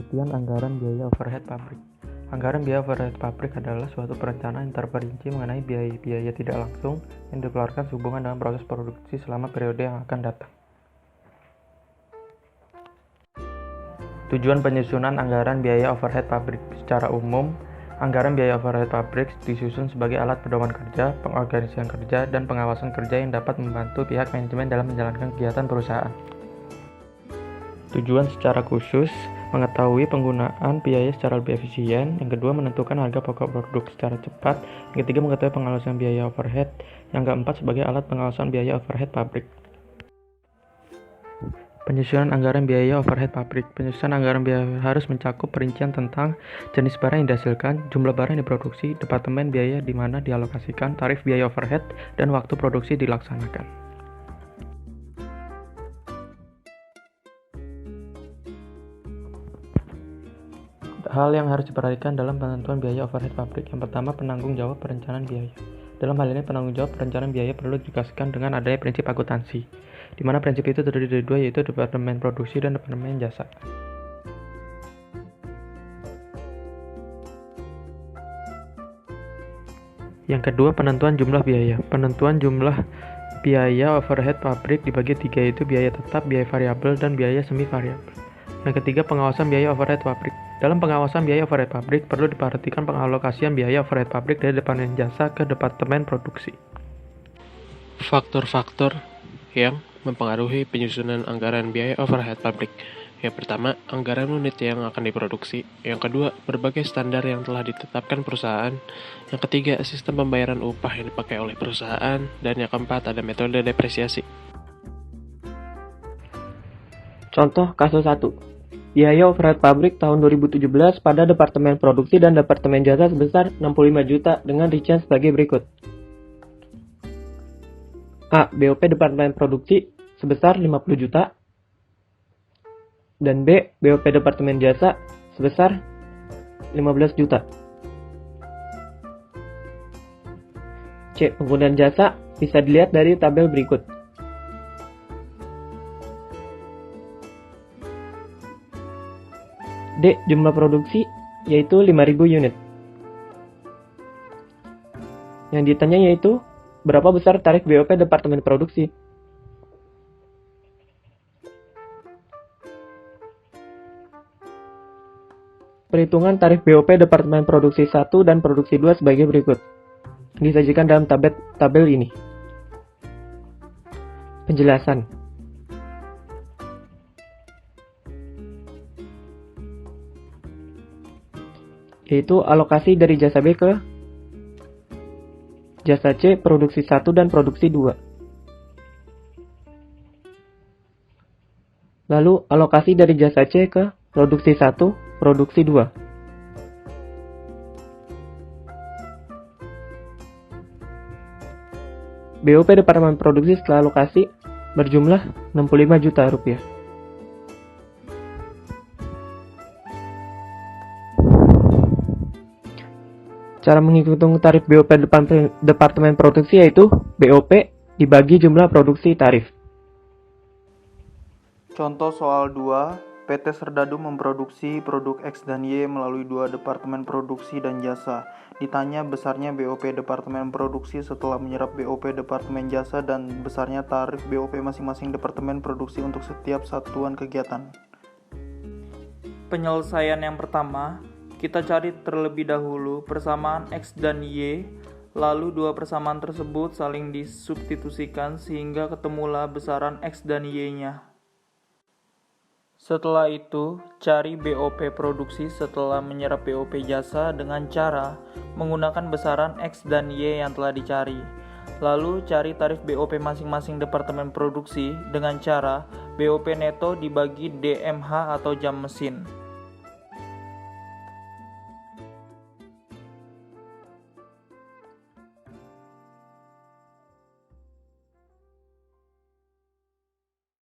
Pengertian anggaran biaya overhead pabrik. Anggaran biaya overhead pabrik adalah suatu perencanaan yang terperinci mengenai biaya-biaya tidak langsung yang dikeluarkan sehubungan dengan proses produksi selama periode yang akan datang. Tujuan penyusunan anggaran biaya overhead pabrik. Secara umum, anggaran biaya overhead pabrik disusun sebagai alat pedoman kerja, pengorganisasian kerja, dan pengawasan kerja yang dapat membantu pihak manajemen dalam menjalankan kegiatan perusahaan. Tujuan secara khusus, mengetahui penggunaan biaya secara lebih efisien. Yang kedua, menentukan harga pokok produk secara cepat. Yang ketiga, mengetahui pengawasan biaya overhead. Yang keempat, sebagai alat pengawasan biaya overhead pabrik. Penyusunan anggaran biaya overhead pabrik. Penyusunan anggaran biaya harus mencakup perincian tentang jenis barang yang dihasilkan, jumlah barang yang diproduksi, departemen biaya di mana dialokasikan, tarif biaya overhead, dan waktu produksi dilaksanakan. Hal yang harus diperhatikan dalam penentuan biaya overhead pabrik. Yang pertama, penanggung jawab perencanaan biaya. Dalam hal ini, penanggung jawab perencanaan biaya perlu dikasihkan dengan adanya prinsip akuntansi, di mana prinsip itu terdiri dari dua, yaitu departemen produksi dan departemen jasa. Yang kedua, penentuan jumlah biaya. Penentuan jumlah biaya overhead pabrik dibagi tiga, yaitu biaya tetap, biaya variabel, dan biaya semi variabel. Yang ketiga, pengawasan biaya overhead pabrik. Dalam pengawasan biaya overhead pabrik, perlu diperhatikan pengalokasian biaya overhead pabrik dari departemen jasa ke departemen produksi. Faktor-faktor yang mempengaruhi penyusunan anggaran biaya overhead pabrik. Yang pertama, anggaran unit yang akan diproduksi. Yang kedua, berbagai standar yang telah ditetapkan perusahaan. Yang ketiga, sistem pembayaran upah yang dipakai oleh perusahaan. Dan yang keempat, ada metode depresiasi. Contoh kasus 1. Biaya overhead pabrik tahun 2017 pada Departemen Produksi dan Departemen Jasa sebesar 65 juta dengan rincian sebagai berikut. A. BOP Departemen Produksi sebesar 50 juta. Dan B. BOP Departemen Jasa sebesar 15 juta. C. Penggunaan jasa bisa dilihat dari tabel berikut. D. Jumlah produksi yaitu 5.000 unit. Yang ditanya yaitu berapa besar tarif BOP Departemen Produksi. Perhitungan tarif BOP Departemen Produksi 1 dan Produksi 2 sebagai berikut. Disajikan dalam tabel ini. Penjelasan. Yaitu alokasi dari jasa B ke jasa C, produksi 1 dan produksi 2. Lalu alokasi dari jasa C ke produksi 1, produksi 2. BOP Departemen Produksi setelah alokasi berjumlah 65 juta rupiah. Cara menghitung tarif BOP Departemen Produksi yaitu BOP dibagi jumlah produksi tarif. Contoh soal 2, PT Serdadu memproduksi produk X dan Y melalui dua departemen produksi dan jasa. Ditanya besarnya BOP Departemen Produksi setelah menyerap BOP Departemen Jasa dan besarnya tarif BOP masing-masing departemen produksi untuk setiap satuan kegiatan. Penyelesaian yang pertama, kita cari terlebih dahulu persamaan X dan Y, lalu dua persamaan tersebut saling disubstitusikan sehingga ketemulah besaran X dan Y-nya. Setelah itu, cari BOP produksi setelah menyerap BOP jasa dengan cara menggunakan besaran X dan Y yang telah dicari. Lalu cari tarif BOP masing-masing departemen produksi dengan cara BOP neto dibagi DMH atau jam mesin.